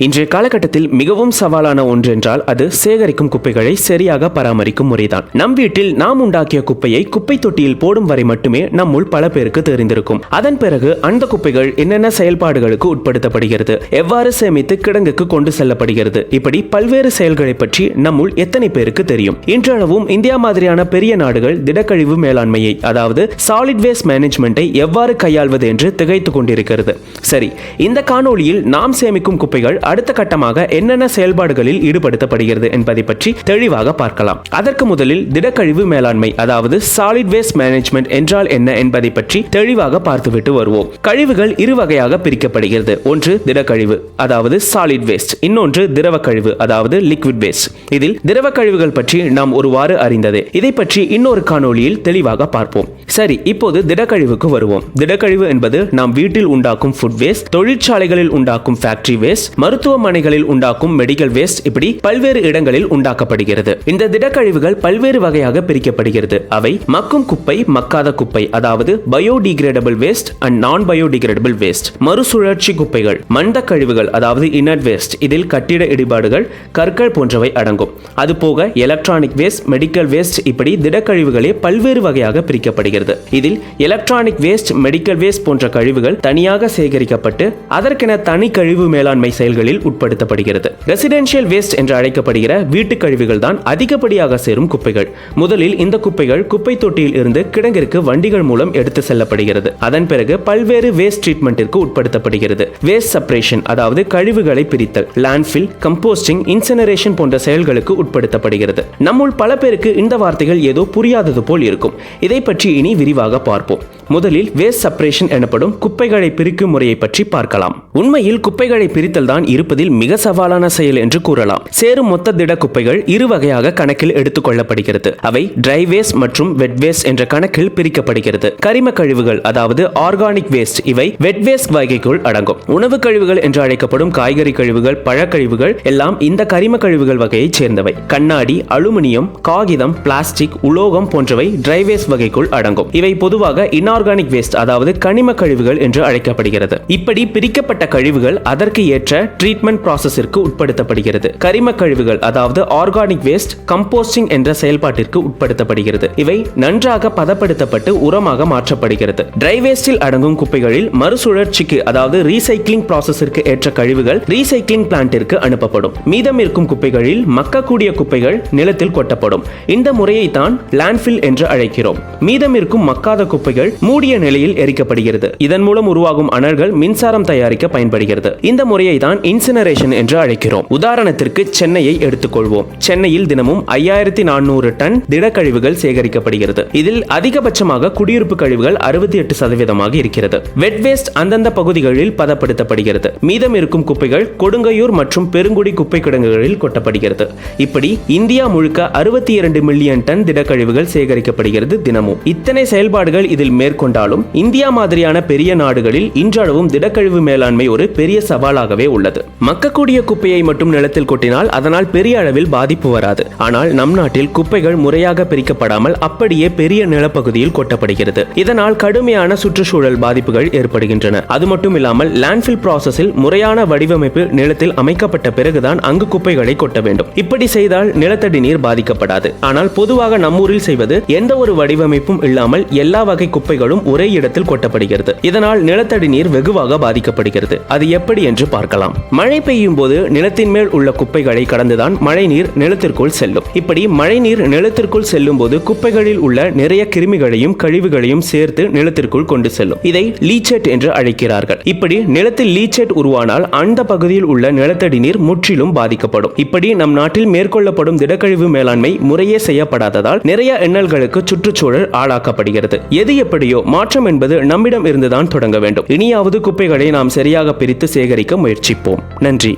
இன்றைய காலகட்டத்தில் மிகவும் சவாலான ஒன்றென்றால் அது சேகரிக்கும் குப்பைகளை சரியாக பராமரிக்கும் முறைதான். நம் வீட்டில் நாம் உண்டாக்கிய குப்பையை குப்பை தொட்டியில் போடும் வரை மட்டுமே நம்முள் பல பேருக்கு தெரிந்திருக்கும். அதன் பிறகு அந்த குப்பைகள் என்னென்ன செயல்பாடுகளுக்கு உட்படுத்தப்படுகிறது, எவ்வாறு சேமித்து கிடங்குக்கு கொண்டு செல்லப்படுகிறது, இப்படி பல்வேறு செயல்களை பற்றி நம்முள் எத்தனை பேருக்கு தெரியும்? இன்றளவும் இந்தியா மாதிரியான பெரிய நாடுகள் திடக்கழிவு மேலாண்மையை, அதாவது சாலிட் வேஸ்ட் மேனேஜ்மெண்ட்டை எவ்வாறு கையாள்வது என்று திகைத்துக் கொண்டிருக்கிறது. சரி, இந்த காணொளியில் நாம் சேமிக்கும் குப்பைகள் அடுத்த கட்டமாக என்னென்ன செயல்பாடுகளில் ஈடுபடுத்தப்படுகிறது என்பதை பற்றி தெளிவாக பார்க்கலாம். அதற்கு முதலில் திடக்கழிவு மேலாண்மை, அதாவது சாலிட் வேஸ்ட் மேனேஜ்மெண்ட் என்றால் என்ன என்பதை பற்றி தெளிவாக பார்த்துவிட்டு வருவோம். கழிவுகள் இரு வகையாக பிரிக்கப்படுகிறது. ஒன்று திடக்கழிவு, அதாவது சாலிட் வேஸ்ட், இன்னொன்று திரவ கழிவு, அதாவது லிக்விட் வேஸ்ட். இதில் திரவ கழிவுகள் பற்றி நாம் ஒருவாறு அறிந்ததே. இதை பற்றி இன்னொரு காணொளியில் தெளிவாக பார்ப்போம். சரி, இப்போது திடக்கழிவுக்கு வருவோம். திடக்கழிவு என்பது நாம் வீட்டில் உண்டாக்கும் ஃபுட் வேஸ்ட், தொழிற்சாலைகளில் உண்டாக்கும் ஃபேக்டரி வேஸ்ட், மருத்துவமனைகளில் உண்டாக்கும் மெடிக்கல் வேஸ்ட், இப்படி பல்வேறு இடங்களில் உண்டாக்கப்படுகிறது. இந்த திடக்கழிவுகள் பல்வேறு வகையாக பிரிக்கப்படுகிறது. அவை மக்கும் குப்பை, மக்காத குப்பை, அதாவது பயோடிகிரேடபிள் வேஸ்ட் அண்ட் நான் பயோடிகிரேடபிள் வேஸ்ட், மறுசுழற்சி குப்பைகள், மந்த கழிவுகள், அதாவது இனர்ட் வேஸ்ட், இதில் கட்டிட இடிபாடுகள், கற்கள் போன்றவை அடங்கும். அதுபோக எலக்ட்ரானிக் வேஸ்ட், மெடிக்கல் வேஸ்ட், இப்படி திடக்கழிவுகளே பல்வேறு வகையாக பிரிக்கப்படுகிறது. இதில் எலக்ட்ரானிக் வேஸ்ட், மெடிக்கல் வேஸ்ட் போன்ற கழிவுகள் தனியாக சேகரிக்கப்பட்டு அதற்கென தனி கழிவு மேலாண்மை செயல்களில் உட்படுத்தப்படுகிறது. ரெசிடென்ஷியல் வேஸ்ட் என்று அழைக்கப்படுகிற வீட்டு கழிவுகள் தான் அதிகப்படியாக சேரும் குப்பைகள். முதலில் இந்த குப்பைகள் குப்பை தொட்டியில் இருந்து கிடங்கிற்கு வண்டிகள் மூலம் எடுத்து செல்லப்படுகிறது. அதன் பிறகு பல்வேறு வேஸ்ட் ட்ரீட்மெண்ட்டிற்கு உட்படுத்தப்படுகிறது. வேஸ்ட் செப்பரேஷன், அதாவது கழிவுகளை பிரித்தல், லேண்ட்ஃபில், கம்போஸ்டிங், இன்சினரேஷன் போன்ற செயல்களுக்கு உட்படுத்தப்படுகிறது. நம்முள் பல பேருக்கு இந்த வார்த்தைகள் ஏதோ புரியாதது போல் இருக்கும். இதை பற்றி இனி விரிவாக பார்ப்போம். முதலில் வேஸ்ட் செப்பரேஷன் எனப்படும் குப்பைகளை பிரிக்கும் முறையை பற்றி பார்க்கலாம். உண்மையில் குப்பைகளை பிரித்தல் தான் இருப்பதில் மிக சவாலான செயல் என்று கூறலாம். சேரும் மொத்த திட குப்பைகள் இரு வகையாக கணக்கில் எடுத்துக் கொள்ளப்படுகிறது. அவை ட்ரை வேஸ்ட் மற்றும் வெட் வேஸ்ட் என்ற கணக்கில் பிரிக்கப்படுகிறது. கரிம கழிவுகள், அதாவது ஆர்கானிக் வேஸ்ட், இவை வெட் வேஸ்ட் வகைக்குள் அடங்கும். உணவு கழிவுகள் என்று அழைக்கப்படும் காய்கறி கழிவுகள், பழக்கழிவுகள் எல்லாம் இந்த கரிம கழிவுகள் வகையைச் சேர்ந்தவை. கண்ணாடி, அலுமினியம், காகிதம், பிளாஸ்டிக், உலோகம் போன்றவை ட்ரை வேஸ்ட் வகைக்குள் அடங்கும். இவை பொதுவாக இன்ஆர்கானிக் வேஸ்ட், அதாவது கனிம கழிவுகள் என்று அழைக்கப்படுகிறது. இப்படி பிரிக்கப்பட்ட கழிவுகள் அதற்கு ஏற்ற ட்ரீட்மெண்ட் ப்ராசஸிற்கு உட்படுத்தப்படுகிறது. கரிம கழிவுகள், அதாவது ஆர்கானிக் வேஸ்ட், கம்போஸ்டிங் என்ற செயல்பாட்டிற்கு உட்படுத்தப்படுகிறது. இவை நன்றாக பதப்படுத்தப்பட்டு உரமாக மாற்றப்படுகிறது. ட்ரை வேஸ்டில் அடங்கும் குப்பைகளில் மறுசுழற்சிக்கு, அதாவது ரீசைக்ளிங் ப்ராசஸிற்கு ஏற்ற கழிவுகள் ரீசைக்ளிங் பிளான்ட்டிற்கு அனுப்பப்படும். மீதம் இருக்கும் குப்பைகளில் மக்கக்கூடிய குப்பைகள் நிலத்தில் கொட்டப்படும். இந்த முறையை தான் லேண்ட்ஃபில் என்று அழைக்கிறோம். மீதம் இருக்கும் மக்காத குப்பைகள் மூடிய நிலையில் எரிக்கப்படுகிறது. இதன் மூலம் உருவாகும் அனல்கள் மின்சாரம் தயாரிக்க பயன்படுகிறது. இந்த முறையை தான் இன்சினரேஷன் என்று அழைக்கிறோம். உதாரணத்திற்கு சென்னையை எடுத்துக்கொள்வோம். சென்னையில் தினமும் 5400 டன் திடக்கழிவுகள் சேகரிக்கப்படுகிறது. இதில் அதிகபட்சமாக குடியிருப்பு கழிவுகள் 68% இருக்கிறது. வெட் வேஸ்ட் அந்தந்த பகுதிகளில் பதப்படுத்தப்படுகிறது. மீதம் இருக்கும் குப்பைகள் கொடுங்கையூர் மற்றும் பெருங்குடி குப்பை கிடங்குகளில் கொட்டப்படுகிறது. இப்படி இந்தியா முழுக்க 62 மில்லியன் டன் திடக்கழிவுகள் சேகரிக்கப்படுகிறது தினமும். இத்தனை செயல்பாடுகள் இதில் மேற்கொண்டாலும் இந்தியா மாதிரியான பெரிய நாடுகளில் இன்றளவும் திடக்கழிவு மேலாண்மை ஒரு பெரிய சவாலாகவே உள்ளது. மக்கக்கூடிய குப்பையை மட்டும் நிலத்தில் கொட்டினால் அதனால் பெரிய அளவில் பாதிப்பு வராது. ஆனால் நம் நாட்டில் குப்பைகள் முறையாக பிரிக்கப்படாமல் அப்படியே பெரிய நிலப்பகுதியில் கொட்டப்படுகிறது. இதனால் கடுமையான சுற்றுச்சூழல் பாதிப்புகள் ஏற்படுகின்றன. அது மட்டும் இல்லாமல் லேண்ட்ஃபில் ப்ராசஸில் முறையான வடிவமைப்பு நிலத்தில் அமைக்கப்பட்ட பிறகுதான் அங்கு குப்பைகளை கொட்ட வேண்டும். இப்படி செய்தால் நிலத்தடி நீர் பாதிக்கப்படாது. ஆனால் பொதுவாக நம்மூரில் செய்வது எந்த ஒரு வடிவமைப்பும் இல்லாமல் எல்லா வகை குப்பைகளும் ஒரே இடத்தில் கொட்டப்படுகிறது. இதனால் நிலத்தடி நீர் வெகுவாக பாதிக்கப்படுகிறது. அது எப்படி என்று பார்க்கலாம். மழை பெய்யும் போது நிலத்தின் மேல் உள்ள குப்பைகளை கடந்துதான் மழை நீர் நிலத்திற்குள் செல்லும். இப்படி மழை நீர் நிலத்திற்குள் செல்லும் போது குப்பைகளில் உள்ள நிறைய கிருமிகளையும் கழிவுகளையும் சேர்த்து நிலத்திற்குள் கொண்டு செல்லும். இதை லீச்சேட் என்று அழைக்கிறார்கள். இப்படி நிலத்தில் லீச்சேட் உருவானால் அந்த பகுதியில் உள்ள நிலத்தடி நீர் முற்றிலும் பாதிக்கப்படும். இப்படி நம் நாட்டில் மேற்கொள்ளப்படும் திடக்கழிவு மேலாண்மை முறையே செய்யப்படாததால் நிறைய இன்னல்களுக்கு சுற்றுச்சூழல் ஆளாக்கப்படுகிறது. எது எப்படியோ மாற்றம் என்பது நம்மிடம் இருந்துதான் தொடங்க வேண்டும். இனியாவது குப்பைகளை நாம் சரியாக பிரித்து சேகரிக்க முயற்சிப்போம். நன்றி.